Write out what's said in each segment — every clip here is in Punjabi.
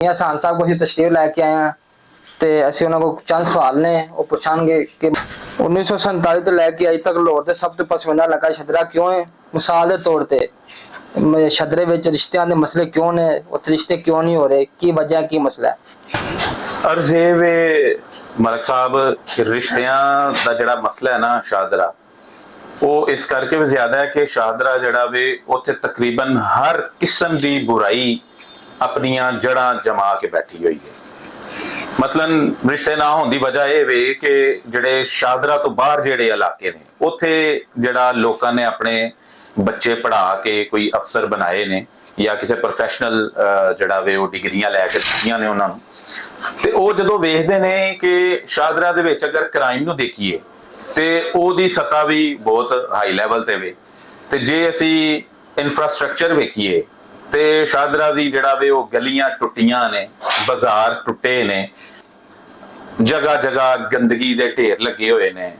ਆਸਾਨ ਸਾਹਿਬ ਕੋਲ ਅਸੀਂ ਤਸ਼ਰੀਫ ਲੈ ਕੇ ਆਏ ਹਾਂ ਤੇ ਅਸੀਂ ਉਹਨਾਂ ਕੋਲ ਚੰਦ ਸਵਾਲ ਨੇ ਉਹ ਪੁੱਛਾਂਗੇ ਕਿ 1947 ਤੋਂ ਲੈ ਕੇ ਅਜੇ ਤੱਕ ਲਾਹੌਰ ਦੇ ਸਭ ਤੋਂ ਪਸੰਦੀਦਾ ਇਲਾਕਾ ਛਦਰਾ ਕਿਉਂ ਹੈ। ਮਿਸਾਲ ਦੇ ਤੌਰ ਤੇ ਛਦਰੇ ਵਿੱਚ ਰਿਸ਼ਤਿਆਂ ਦੇ ਮਸਲੇ ਕਿਉਂ ਨੇ, ਉੱਥੇ ਰਿਸ਼ਤੇ ਕਿਉਂ ਨਹੀਂ ਹੋ ਰਹੇ, ਕੀ ਵਜ੍ਹਾ ਕੀ ਮਸਲਾ ਹੈ। अर्ज ये वे मलिक साहब कि रिश्तियां दा जिहड़ा मसला है ना शाहदरा वो इस करके भी ज्यादा है कि शाहदरा जिहड़ा वे उत्थे तकरीबन हर किस्म दी बुराई अपनियां जड़ां जमा के बैठी हुई है। मसलन रिश्ते ना होने की वजह यह वे कि जिहड़े शाहदरा तो बाहर जिहड़े इलाके ने उत्थे जिहड़ा लोकां ने अपने बच्चे पढ़ा के कोई अफसर बनाए ने या किसी प्रोफैशनल जिहड़ा वे वो डिग्रियां लैके दित्तियां ने उन्हां नूं ਤੇ ਉਹ ਜਦੋਂ ਵੇਖਦੇ ਨੇ ਕਿ ਸ਼ਾਹਦਰਾ ਦੇ ਵਿੱਚ ਅਗਰ ਕ੍ਰਾਈਮ ਨੂੰ ਦੇਖੀਏ ਤੇ ਉਹਦੀ ਸਤਾ ਵੀ ਬਹੁਤ ਹਾਈ ਲੈਵਲ ਤੇ ਵੇ ਤੇ ਜੇ ਅਸੀਂ ਇਨਫਰਾਸਟ੍ਰਕਚਰ ਵੇਖੀਏ ਤੇ ਸ਼ਾਹਦਰਾ ਦੀ ਜਿਹੜਾ ਵੇ ਉਹ ਗਲੀਆਂ ਟੁੱਟੀਆਂ ਨੇ, ਬਾਜ਼ਾਰ ਟੁੱਟੇ ਨੇ, ਜਗ੍ਹਾ ਜਗ੍ਹਾ ਗੰਦਗੀ ਦੇ ਢੇਰ ਲੱਗੇ ਹੋਏ ਨੇ,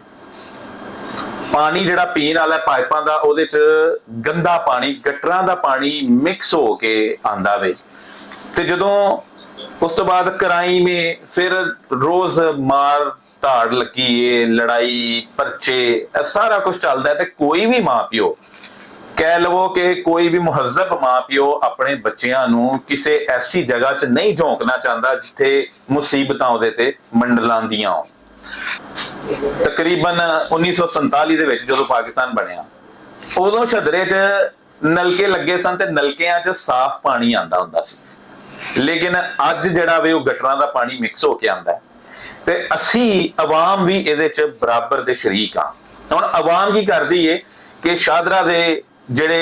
ਪਾਣੀ ਜਿਹੜਾ ਪੀਣ ਵਾਲਾ ਪਾਈਪਾਂ ਦਾ ਉਹਦੇ ਚ ਗੰਦਾ ਪਾਣੀ, ਗਟਰਾਂ ਦਾ ਪਾਣੀ ਮਿਕਸ ਹੋ ਕੇ ਆਂਦਾ ਵੇ ਤੇ ਜਦੋਂ उस तो बाद क्राइम में फिर रोज मार धाड़ लगी है, लड़ाई परचे सारा कुछ चलता है। तो कोई भी मां प्यो कह लवो कि कोई भी मुहज्जब मां प्यो अपने बच्चियां नूं किसी ऐसी जगह च नहीं झोंकना चाहता जिथे मुसीबतां उहदे ते मंडलांदियां होण। तकरीबन 1947 दे विच जदों पाकिस्तान बनिया उदों छदरे च नलके लगे सन ते नलकियां च साफ पानी आंदा हुंदा सी, लेकिन अज जिहड़ा वे गटरां दा पानी मिक्स होके आंदा है ते असी अवाम भी इहदे च बराबर दे शरीक हां। हुण अवाम की करदी है कि शाहदरा दे जिहड़े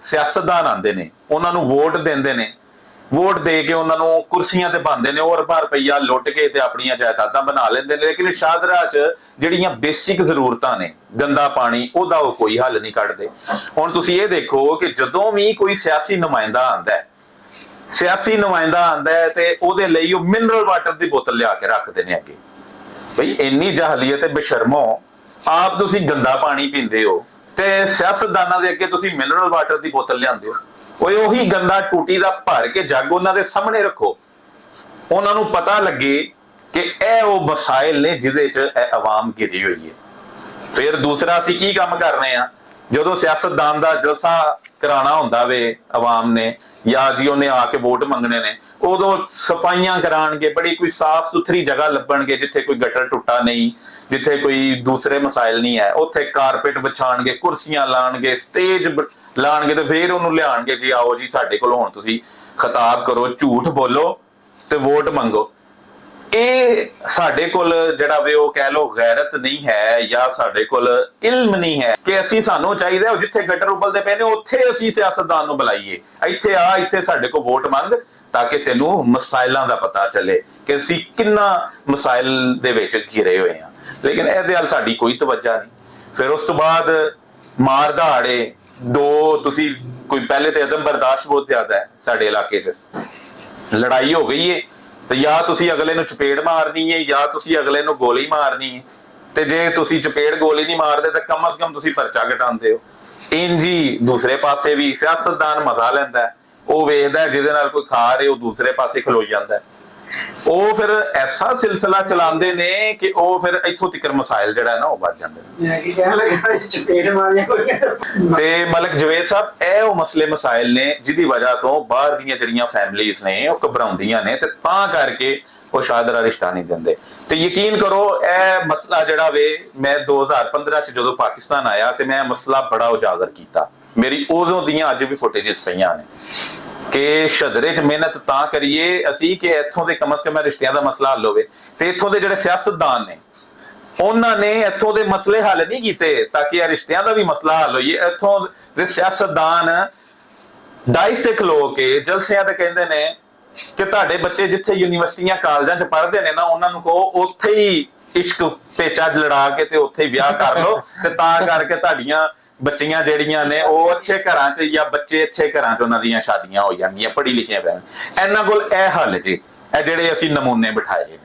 सियासतदान आंदे ने उन्हां नूं वोट देंदे ने, वोट दे के उन्हां नूं कुर्सियां ते पांदे ने, और अरबां रुपया लुट के ते अपणियां जायदादां बना लैंदे ने। लेकिन शाहदरा च जिहड़ियां बेसिक जरूरतां ने, गंदा पानी, ओहदा ओह कोई हल नहीं कढदे। हुण तुसीं इह देखो कि जदों भी कोई सियासी नुमाइंदा आंदा है, सियासी नुमाइंदा आंदा है ते ओहदे लई ओह मिनरल वाटर दी बोतल लिया के रख देने अगे। भाई इन्नी जहलीत बेशर्मो, आप तुसी गंदा पानी पींदे हो ते सियासतदानां दे अगे तुसी मिनरल वाटर दी बोतल लिआंदे हो। ओए ओही गंदा टूटी दा भर के जग उन्हां दे सामने रखो, उन्हां नूं पता लगे कि एह ओह मसाइल ने जिहदे च एह अवाम घिरी होई है। फिर दूसरा असीं की काम करने आ, जदों सियासतदान दा जलसा कराना हुंदा वे अवाम ने या जी उन्हें आके वोट मंगने ने, उदों सफाइयां कराणगे, बड़ी कोई साफ सुथरी जगह लभणगे जिथे कोई गटर टुटा नहीं, जिथे कोई दूसरे मसाइल नहीं है, उत्थे कारपेट बिछाणगे, कुर्सियां लाणगे, स्टेज लाणगे ते फिर उन्होंने लियाणगे कि आओ जी साडे कोल हुण तुसीं खिताब करो, झूठ बोलो ते वोट मंगो। ਇਹ ਸਾਡੇ ਕੋਲ ਜਿਹੜਾ ਵੇ ਉਹ ਕਹਿ ਲੋ ਗੈਰਤ ਨਹੀਂ ਹੈ ਜਾਂ ਸਾਡੇ ਕੋਲ ਇਲਮ ਨਹੀਂ ਹੈ ਕਿ ਅਸੀਂ ਸਾਨੂੰ ਚਾਹੀਦਾ ਜਿੱਥੇ ਗਟਰ ਉਬਲਦੇ ਪਏ ਨੇ ਉੱਥੇ ਅਸੀਂ ਸਿਆਸਤਦਾਨ ਨੂੰ ਬੁਲਾਈਏ, ਇੱਥੇ ਆ, ਇੱਥੇ ਸਾਡੇ ਕੋਲ ਵੋਟ ਮੰਗ ਤਾਂ ਕਿ ਤੈਨੂੰ ਮਸਾਇਲਾਂ ਦਾ ਪਤਾ ਚੱਲੇ ਕਿ ਅਸੀਂ ਕਿੰਨਾ ਮਸਾਇਲ ਦੇ ਵਿੱਚ ਘਿਰੇ ਹੋਏ ਹਾਂ। ਲੇਕਿਨ ਇਹਦੇ ਵੱਲ ਸਾਡੀ ਕੋਈ ਤਵੱਜਾ ਨਹੀਂ। ਫਿਰ ਉਸ ਤੋਂ ਬਾਅਦ ਮਾਰ ਦਹਾੜੇ ਦੋ, ਤੁਸੀਂ ਕੋਈ ਪਹਿਲੇ ਤੇ ਅਦਮ ਬਰਦਾਸ਼ਤ ਬਹੁਤ ਜ਼ਿਆਦਾ ਹੈ ਸਾਡੇ ਇਲਾਕੇ 'ਚ, ਲੜਾਈ ਹੋ ਗਈ ਹੈ ਤੇ ਜਾਂ ਤੁਸੀਂ ਅਗਲੇ ਨੂੰ ਚਪੇੜ ਮਾਰਨੀ ਹੈ ਜਾਂ ਤੁਸੀਂ ਅਗਲੇ ਨੂੰ ਗੋਲੀ ਮਾਰਨੀ ਹੈ ਤੇ ਜੇ ਤੁਸੀਂ ਚਪੇੜ ਗੋਲੀ ਨਹੀਂ ਮਾਰਦੇ ਤਾਂ ਕਮ ਸੇ ਕਮ ਤੁਸੀਂ ਪਰਚਾ ਘਟਾਉਂਦੇ ਹੋ। ਇੰਜੀ ਦੂਸਰੇ ਪਾਸੇ ਵੀ ਸਿਆਸਤਦਾਨ ਮਜ਼ਾ ਲੈਂਦਾ, ਉਹ ਵੇਖਦਾ ਜਿਹਦੇ ਨਾਲ ਕੋਈ ਖਾ ਰਹੇ ਉਹ ਦੂਸਰੇ ਪਾਸੇ ਖਲੋ ਜਾਂਦਾ, ਉਹ ਫਿਰ ਐਸਾ ਸਿਲਸਿਲਾ ਚਲਾਉਂਦੇ ਨੇ ਕਿ ਉਹ ਫਿਰ ਇੱਥੋਂ ਤੱਕ ਮਸਾਇਲ ਜਿਹੜਾ ਨਾ ਉਹ ਵੱਧ ਜਾਂਦੇ ਨੇ। ਤੇ ਮਲਕ ਜਵੇਦ ਸਾਹਿਬ ਇਹ ਉਹ ਮਸਲੇ ਮਸਾਇਲ ਨੇ ਜਿਹਦੀ ਵਜ੍ਹਾ ਤੋਂ ਬਾਹਰ ਦੀਆਂ ਜਿਹੜੀਆਂ ਫੈਮਲੀਜ਼ ਨੇ ਉਹ ਘਬਰਾਉਂਦੀਆਂ ਨੇ ਤੇ ਤਾਂ ਕਰਕੇ ਉਹ ਸ਼ਾਹਦਰਾ ਰਿਸ਼ਤਾ ਨਹੀਂ ਦਿੰਦੇ। ਤੇ ਯਕੀਨ ਕਰੋ ਇਹ ਮਸਲਾ ਜਿਹੜਾ ਵੇ ਮੈਂ 2015 ਚ ਜਦੋਂ ਪਾਕਿਸਤਾਨ ਆਇਆ ਤੇ ਮੈਂ ਮਸਲਾ ਬੜਾ ਉਜਾਗਰ ਕੀਤਾ, ਮੇਰੀ ਉਦੋਂ ਦੀਆਂ ਅੱਜ ਵੀ ਫੁਟੇजेस ਪਈਆਂ ਨੇ ਕਿ ਸ਼ਦਰੇ 'ਚ ਮਿਹਨਤ ਤਾਂ ਕਰੀਏ ਅਸੀਂ ਕਿ ਇੱਥੋਂ ਦੇ ਕਮ ਸੇ ਕਮ ਰਿਸ਼ਤਿਆਂ ਦਾ ਮਸਲਾ ਹੱਲ ਹੋਵੇ। ਤੇ ਇੱਥੋਂ ਦੇ ਜਿਹੜੇ ਸਿਆਸਤਦਾਨ ਨੇ ਉਹਨਾਂ ਨੇ ਇੱਥੋਂ ਦੇ ਮਸਲੇ ਹੱਲ ਨਹੀਂ ਕੀਤੇ ਤਾਂ ਕਿ ਇਹ ਰਿਸ਼ਤਿਆਂ ਦਾ ਵੀ ਮਸਲਾ ਹੱਲ ਹੋਈਏ। ਇੱਥੋਂ ਦੇ ਸਿਆਸਤਦਾਨ ਡਾਇਸ ਤੇ ਖਲੋ ਕੇ ਜਲਸਿਆਂ ਤੇ ਕਹਿੰਦੇ ਨੇ ਕਿ ਤੁਹਾਡੇ ਬੱਚੇ ਜਿੱਥੇ ਯੂਨੀਵਰਸਿਟੀਆਂ ਕਾਲਜਾਂ 'ਚ ਪੜ੍ਹਦੇ ਨੇ ਨਾ ਉਹਨਾਂ ਨੂੰ ਕਹੋ ਉੱਥੇ ਹੀ ਇਸ਼ਕ ਪੇਚਾ ਲੜਾ ਕੇ ਤੇ ਉੱਥੇ ਹੀ ਵਿਆਹ ਕਰ ਲਓ ਤੇ ਤਾਂ ਕਰਕੇ ਤੁਹਾਡੀਆਂ ਬੱਚੀਆਂ ਜਿਹੜੀਆਂ ਨੇ ਉਹ ਅੱਛੇ ਘਰਾਂ 'ਚ ਜਾਂ ਬੱਚੇ ਅੱਛੇ ਘਰਾਂ 'ਚ ਉਹਨਾਂ ਦੀਆਂ ਸ਼ਾਦੀਆਂ ਹੋ ਜਾਣਗੀਆਂ, ਪੜ੍ਹੀ ਲਿਖੀਆਂ ਪੈਣ। ਇਹਨਾਂ ਕੋਲ ਇਹ ਹੱਲ ਜੀ, ਇਹ ਜਿਹੜੇ ਅਸੀਂ ਨਮੂਨੇ ਬਿਠਾਏ।